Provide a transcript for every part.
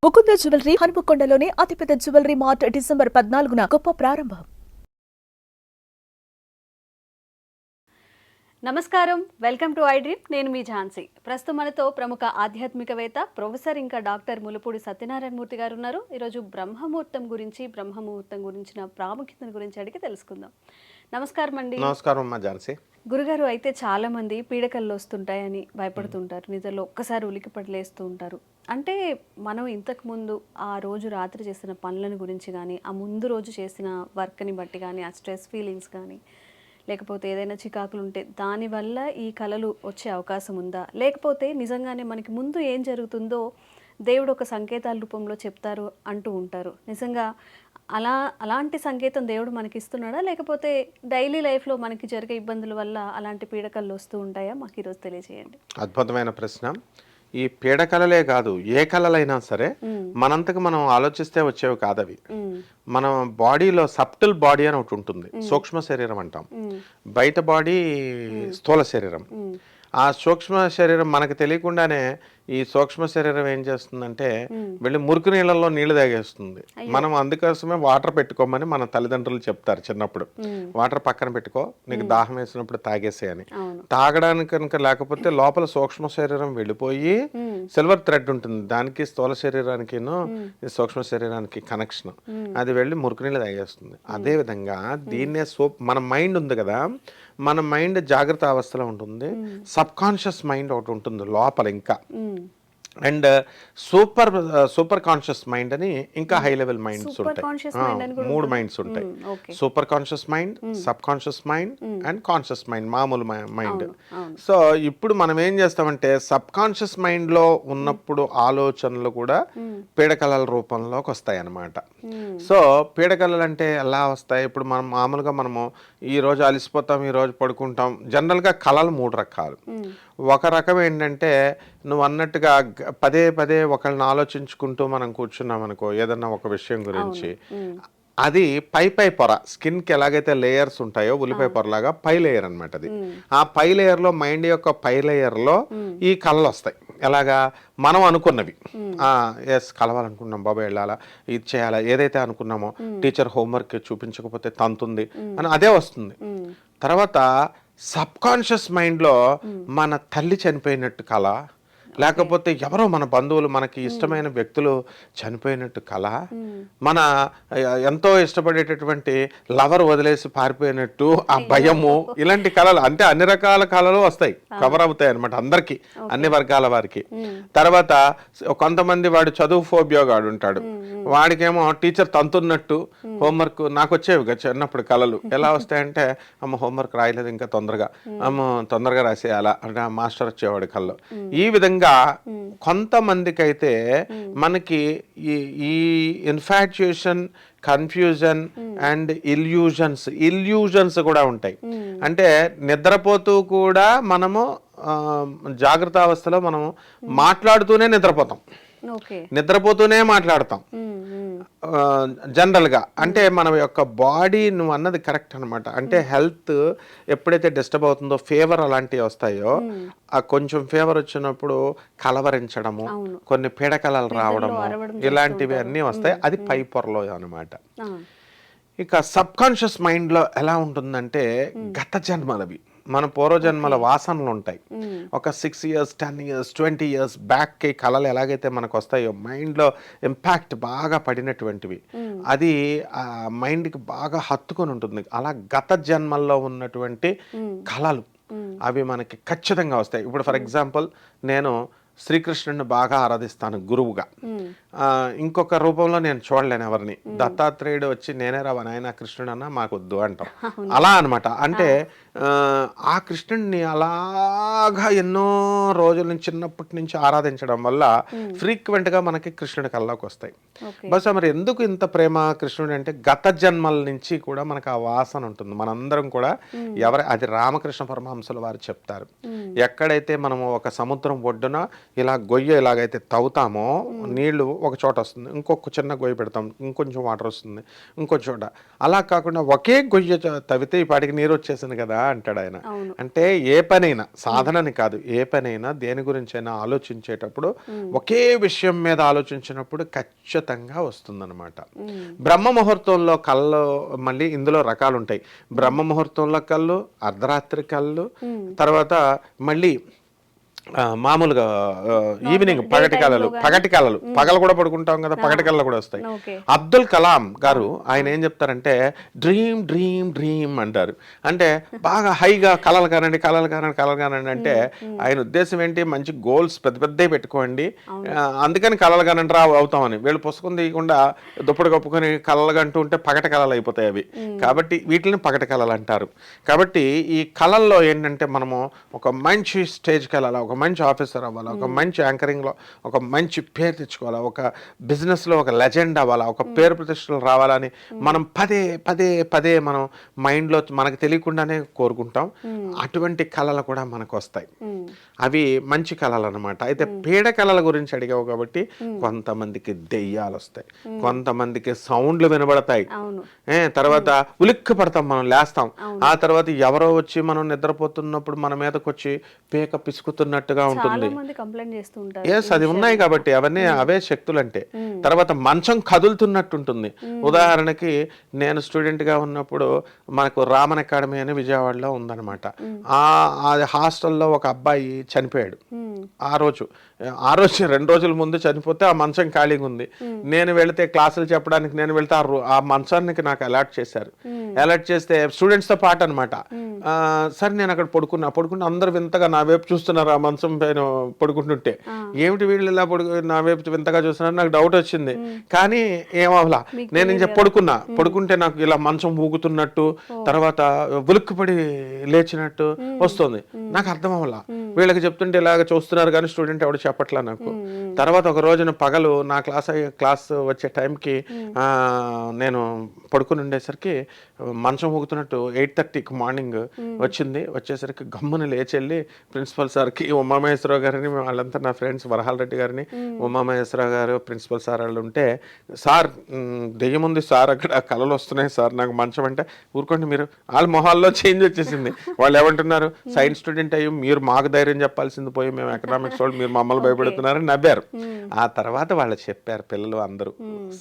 Mukunda jewellery హనుమకొండలోని అతిపెద్ద jewellery mart December 14న గొప్ప ప్రారంభం. నమస్కారం, వెల్కమ్ టు ఐ డ్రీమ్. నేను మీ ఝాన్సీ. ప్రస్తుతం మనతో ప్రముఖ ఆధ్యాత్మికవేత్త ప్రొఫెసర్ ఇంకా డాక్టర్ ములుపూడి సత్యనారాయణ మూర్తి గారు ఉన్నారు. ఈరోజు బ్రహ్మముహూర్తం గురించిన ప్రాముఖ్యతను గురించి అడిగి తెలుసుకుందాం. నమస్కారం అండి. నమస్కారం అమ్మా ఝాన్సీ. గురుగారు, అయితే చాలా మంది పీడకలు వస్తుంటాయని భయపడుతుంటారు, నిద్రలో ఒక్కసారి ఉలికిపడి లేస్తూ ఉంటారు. అంటే మనం ఇంతకు ముందు ఆ రోజు రాత్రి చేసిన పనులను గురించి కానీ, ఆ ముందు రోజు చేసిన వర్క్ని బట్టి కానీ, ఆ స్ట్రెస్ ఫీలింగ్స్ కానీ, లేకపోతే ఏదైనా చికాకులు ఉంటే దానివల్ల ఈ కళలు వచ్చే అవకాశం ఉందా, లేకపోతే నిజంగానే మనకి ముందు ఏం జరుగుతుందో దేవుడు ఒక సంకేతాల రూపంలో చెప్తారు అంటూ ఉంటారు. నిజంగా అలాంటి సంకేతం దేవుడు మనకి ఇస్తున్నాడా, లేకపోతే డైలీ లైఫ్లో మనకి జరిగే ఇబ్బందుల వల్ల అలాంటి పీడకలు వస్తూ ఉంటాయా? మాకు ఈరోజు తెలియజేయండి. అద్భుతమైన ప్రశ్న. ఈ పీడకలలే కాదు, ఏ కళలైనా సరే మనంతకు మనం ఆలోచిస్తే వచ్చేవి కాదవి. మన బాడీలో సబ్టిల్ బాడీ అని ఒకటి ఉంటుంది, సూక్ష్మ శరీరం అంటాం. బయట బాడీ స్థూల శరీరం. ఆ సూక్ష్మ శరీరం మనకు తెలియకుండానే ఈ సూక్ష్మ శరీరం ఏం చేస్తుందంటే వెళ్ళి మురికి నీళ్ళల్లో నీళ్లు తాగేస్తుంది. మనం అందుకోసమే వాటర్ పెట్టుకోమని మన తల్లిదండ్రులు చెప్తారు చిన్నప్పుడు. వాటర్ పక్కన పెట్టుకో, నీకు దాహం వేసినప్పుడు తాగేసే అని. తాగడానికి కనుక లేకపోతే లోపల సూక్ష్మ శరీరం వెళ్ళిపోయి సిల్వర్ థ్రెడ్ ఉంటుంది, దానికి స్థూల శరీరానికి సూక్ష్మ శరీరానికి కనెక్షన్, అది వెళ్ళి మురికి నీళ్ళు తాగేస్తుంది. అదే విధంగా దీన్నే మన మైండ్ ఉంది కదా, మన మైండ్ జాగ్రత్త అవస్థలో ఉంటుంది. సబ్ కాన్షియస్ మైండ్ ఒకటి ఉంటుంది లోపల ఇంకా, అండ్ సూపర్ కాన్షియస్ మైండ్ అని ఇంకా హై లెవెల్ మైండ్స్ ఉంటాయి. 3 మైండ్స్ ఉంటాయి. Super conscious mind, sub conscious mind and conscious mind, మామూలు మైండ్. సో ఇప్పుడు మనం ఏం చేస్తామంటే సబ్ కాన్షియస్ మైండ్ లో ఉన్నప్పుడు ఆలోచనలు కూడా పీడకలల రూపంలోకి వస్తాయి అన్నమాట. సో పీడకలలు అంటే ఎలా వస్తాయి? ఇప్పుడు మనం మామూలుగా మనము ఈ రోజు అలసిపోతాం, ఈ రోజు పడుకుంటాం. జనరల్ గా కళలు 3 రకాలు. ఒక రకం ఏంటంటే నువ్వు అన్నట్టుగా పదే పదే ఒకళ్ళని ఆలోచించుకుంటూ మనం కూర్చున్నాం అనుకో ఏదన్నా ఒక విషయం గురించి, అది పై పొర, స్కిన్ కి ఎలాగైతే లేయర్స్ ఉంటాయో ఉల్లిపాయ పొరలాగా పై లేయర్ అనమాట అది. ఆ పై లేయర్ లో, మైండ్ యొక్క పై లేయర్ లో ఈ కళలు వస్తాయి. ఎలాగా? మనం అనుకున్నవి, ఎస్ కలవాలనుకున్నాం, బాబాయ్ వెళ్ళాలా, ఇది చేయాలా, ఏదైతే అనుకున్నామో, టీచర్ హోంవర్క్ చూపించకపోతే తంతుంది అని అదే వస్తుంది. తర్వాత సబ్ కాన్షియస్ మైండ్లో మన తల్లి చనిపోయినట్టు కళ, లేకపోతే ఎవరో మన బంధువులు, మనకి ఇష్టమైన వ్యక్తులు చనిపోయినట్టు కళ, మన ఎంతో ఇష్టపడేటటువంటి లవర్ వదిలేసి పారిపోయినట్టు ఆ భయము, ఇలాంటి కళలు. అంటే అన్ని రకాల కళలు వస్తాయి, కవర్ అవుతాయి అనమాట అందరికి, అన్ని వర్గాల వారికి. తర్వాత కొంతమంది వాడు చదువు ఫోబియా గాడు ఉంటాడు, వాడికేమో టీచర్ తంతున్నట్టు హోంవర్క్. నాకు వచ్చేవి చిన్నప్పుడు కళలు. ఎలా వస్తాయంటే అమ్మ హోంవర్క్ రాయలేదు ఇంకా తొందరగా రాసేయాలా అంటే మాస్టర్ వచ్చేవాడు కళ్ళు. ఈ విధంగా కొంతమందికి అయితే మనకి ఈ ఇన్ఫాచ్యుయేషన్, కన్ఫ్యూజన్ అండ్ ఇల్యూజన్స్ కూడా ఉంటాయి. అంటే నిద్రపోతూ కూడా మనము జాగ్రత్త అవస్థలో మనము మాట్లాడుతూనే నిద్రపోతూనే మాట్లాడతాం జనరల్ గా. అంటే మన యొక్క బాడీ, నువ్వు అన్నది కరెక్ట్ అనమాట. అంటే హెల్త్ ఎప్పుడైతే డిస్టర్బ్ అవుతుందో, ఫీవర్ అలాంటివి వస్తాయో, ఆ కొంచెం ఫీవర్ వచ్చినప్పుడు కలవరించడము, కొన్ని పీడకలలు రావడము, ఇలాంటివి అన్నీ వస్తాయి. అది పై పొరలో అనమాట. ఇక సబ్ కాన్షియస్ మైండ్ లో ఎలా ఉంటుందంటే గత జన్మలవి, మన పూర్వజన్మల వాసనలు ఉంటాయి. ఒక 6 years, 10 years, 20 years బ్యాక్కి కళలు ఎలాగైతే మనకు వస్తాయో, మైండ్లో ఇంపాక్ట్ బాగా పడినటువంటివి, అది ఆ మైండ్కి బాగా హత్తుకొని ఉంటుంది. అలా గత జన్మల్లో ఉన్నటువంటి కళలు అవి మనకి ఖచ్చితంగా వస్తాయి. ఇప్పుడు ఫర్ ఎగ్జాంపుల్ నేను శ్రీకృష్ణుడిని బాగా ఆరాధిస్తాను గురువుగా. ఇంకొక రూపంలో నేను చూడలేను ఎవరిని. దత్తాత్రేయుడు వచ్చి నేనే రా నాయన కృష్ణుడు అన్నా మాకు వద్దు అంటాం. అలా అనమాట. అంటే ఆ కృష్ణుడిని అలాగా ఎన్నో రోజుల నుంచి, చిన్నప్పటి నుంచి ఆరాధించడం వల్ల ఫ్రీక్వెంట్ గా మనకి కృష్ణుడి కల్లోకి వస్తాయి. బస్ మరి ఎందుకు ఇంత ప్రేమ కృష్ణుడు అంటే గత జన్మల నుంచి కూడా మనకు ఆ వాసన ఉంటుంది. మనందరం కూడా అది రామకృష్ణ పరమహంసుల వారు చెప్తారు. ఎక్కడైతే మనము ఒక సముద్రం ఒడ్డున ఇలా గొయ్య ఇలాగైతే తవ్వుతామో నీళ్లు ఒక చోట వస్తుంది, ఇంకొక చిన్న గొయ్యి పెడతాం, ఇంకొంచెం వాటర్ వస్తుంది ఇంకో చోట. అలా కాకుండా ఒకే గొయ్యి తవ్వితే ఈ పాటికి నీరు వచ్చేసింది కదా అంటాడు ఆయన. అంటే ఏ పనైనా, సాధనని కాదు, ఏ పనైనా దేని గురించి అయినా ఆలోచించేటప్పుడు ఒకే విషయం మీద ఆలోచించినప్పుడు ఖచ్చితంగా వస్తుందన్నమాట. బ్రహ్మ ముహూర్తంలో కళ్ళు, మళ్ళీ ఇందులో రకాలు ఉంటాయి. బ్రహ్మ ముహూర్తంలో కళ్ళు, అర్ధరాత్రి కళ్ళు, తర్వాత మళ్ళీ మామూలుగా ఈవినింగ్ పగటి కళలు, పగలు కూడా పడుకుంటాం కదా, పగటి కళలు కూడా వస్తాయి. అబ్దుల్ కలాం గారు ఆయన ఏం చెప్తారంటే డ్రీమ్ డ్రీమ్ డ్రీమ్ అంటారు. అంటే బాగా హైగా కళలు కానండి, కళలు కానండి, కళలు కానండి అంటే ఆయన ఉద్దేశం ఏంటి, మంచి గోల్స్ పెద్ద పెద్దవి పెట్టుకోండి, అందుకని కళలు కానండి రా అవుతామని. వీళ్ళు పుస్తకం తీయకుండా దుప్పటి కప్పుకొని కళలు కంటూ ఉంటే పగటి కళలు అయిపోతాయి అవి. కాబట్టి వీటిని పగటి కళలు అంటారు. కాబట్టి ఈ కళల్లో ఏంటంటే మనము ఒక మంచి స్టేజ్కి వెళ్ళాలి, ఒక మంచి ఆఫీసర్ అవ్వాలా, ఒక మంచి యాంకరింగ్లో ఒక మంచి పేరు తెచ్చుకోవాలా, ఒక బిజినెస్లో ఒక లెజెండ్ అవ్వాలా, ఒక పేరు ప్రతిష్టలు రావాలని మనం పదే పదే పదే మనం మైండ్లో మనకు తెలియకుండానే కోరుకుంటాం. అటువంటి కళలు కూడా మనకు వస్తాయి, అవి మంచి కళలు అనమాట. అయితే పీడ కళల గురించి అడిగావు కాబట్టి కొంతమందికి దెయ్యాలు వస్తాయి, కొంతమందికి సౌండ్లు వినబడతాయి, తర్వాత ఉలిక్కి పడతాం, మనం లేస్తాం, ఆ తర్వాత ఎవరో వచ్చి మనం నిద్రపోతున్నప్పుడు మన మీదకి వచ్చి పేక పిసుకుతున్నట్టుగా ఉంటుంది. ఎస్, అది ఉన్నాయి కాబట్టి అవన్నీ అవే శక్తులు అంటే. తర్వాత మంచం కదులుతున్నట్టు ఉంటుంది. ఉదాహరణకి నేను స్టూడెంట్ గా ఉన్నప్పుడు మనకు రామన్ అకాడమీ అని విజయవాడలో ఉందన్నమాట. అది హాస్టల్లో ఒక అబ్బాయి చనిపోయాడు. ఆ రోజు 2 రోజుల ముందు చనిపోతే ఆ మంచం ఖాళీగా ఉంది. నేను వెళితే క్లాసులు చెప్పడానికి నేను వెళ్తే ఆ మంచానికి నాకు అలాట్ చేశారు. అలాట్ చేస్తే స్టూడెంట్స్ తో పాటు అనమాట. సరే నేను అక్కడ పడుకున్నా అందరు వింతగా నా వైపు చూస్తున్నారు. ఆ మంచం పైన పడుకుంటుంటే ఏమిటి వీళ్ళు ఇలా నా వైపు వింతగా చూస్తున్నారు, నాకు డౌట్ వచ్చింది. కానీ ఏమవలా, నేను పడుకుంటే నాకు ఇలా మంచం ఊగుతున్నట్టు, తర్వాత ఉలిక్కిపడి లేచినట్టు వస్తుంది. నాకు అర్థం అవ్వలా, వీళ్ళకి చెప్తుంటే ఇలాగ చూస్తున్నారు కానీ స్టూడెంట్ ఎవడు చెప్పట్లా నాకు. తర్వాత ఒక రోజున పగలు నా క్లాస్ వచ్చే టైంకి నేను పడుకుని ఉండేసరికి మంచం ఊగుతున్నట్టు 8:30కి మార్నింగ్ వచ్చేసరికి గమ్మున లేచెళ్ళి ప్రిన్సిపల్ సార్కి, ఉమామహేశ్వరరావు గారిని, వాళ్ళంతా నా ఫ్రెండ్స్, వరహాల్ రెడ్డి గారిని, ఉమామహేశ్వరరావు గారు ప్రిన్సిపల్ సార్ వాళ్ళు ఉంటే, సార్ దెయ్యం ఉంది సార్, అక్కడ కళలు వస్తున్నాయి సార్ నాకు మంచం అంటే, ఊరుకోండి మీరు. వాళ్ళ మొహాల్లో చేంజ్ వచ్చేసింది. వాళ్ళు ఏమంటున్నారు, సైన్స్ స్టూడెంట్ అయ్యి మీరు మాకు ధైర్యం చెప్పాల్సింది పోయి మేము ఎకనామిక్స్ వాళ్ళు మీరు మమ్మల్ని భయపెడుతున్నారని నవ్వారు. ఆ తర్వాత వాళ్ళు చెప్పారు పిల్లలు అందరూ,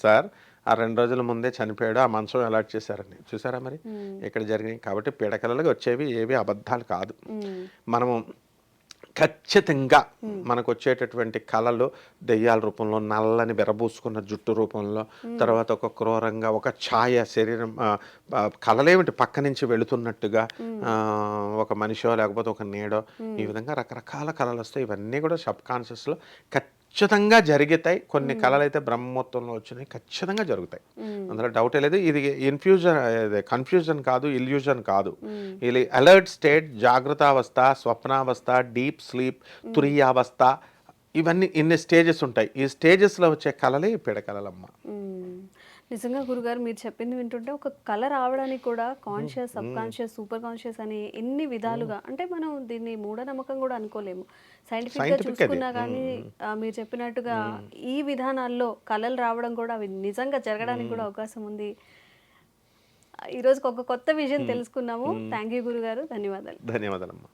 సార్ ఆ 2 రోజుల ముందే చనిపోయాడు, ఆ మంచం అలాట్ చేశారని. చూసారా మరి ఇక్కడ జరిగినాయి. కాబట్టి పీడకలలుగా వచ్చేవి ఏవి అబద్ధాలు కాదు. మనము ఖచ్చితంగా మనకు వచ్చేటటువంటి కళలు దెయ్యాల రూపంలో, నల్లని విరబూసుకున్న జుట్టు రూపంలో, తర్వాత ఒక క్రూరంగా ఒక ఛాయ శరీరం, కళలేమిటి పక్క నుంచి వెళుతున్నట్టుగా ఒక మనిషో లేకపోతే ఒక నీడో, ఈ విధంగా రకరకాల కళలు వస్తాయి. ఇవన్నీ కూడా సబ్ కాన్షియస్లో ఖచ్చితంగా జరుగుతాయి. కొన్ని కళలు అయితే బ్రహ్మోత్తంలో వచ్చినాయి, ఖచ్చితంగా జరుగుతాయి, అందులో డౌటే లేదు. ఇది కన్ఫ్యూజన్ కాదు, ఇల్యూజన్ కాదు. ఇది అలర్ట్ స్టేట్, జాగ్రత్తావస్థ, స్వప్నావస్థ, డీప్ స్లీప్, తురియావస్థ, ఇవన్నీ ఇన్ని స్టేజెస్ ఉంటాయి. ఈ స్టేజెస్లో వచ్చే కళలే పీడకలలమ్మ. నిజంగా గురుగారు మీరు చెప్పింది వింటుంటే ఒక కళ రావడానికి కూడా conscious, sub conscious, super conscious అని ఎన్ని విధాలుగా, అంటే మనం దీన్ని మూఢనమ్మకం కూడా అనుకోలేము. సైంటిఫిక్గా చూసుకున్నా కానీ మీరు చెప్పినట్టుగా ఈ విధానాల్లో కళలు రావడం కూడా అవి నిజంగా జరగడానికి కూడా అవకాశం ఉంది. ఈ రోజుకి ఒక కొత్త విషయం తెలుసుకున్నాము. థ్యాంక్ యూ గురుగారు, ధన్యవాదాలు. ధన్యవాదాలమ్మా.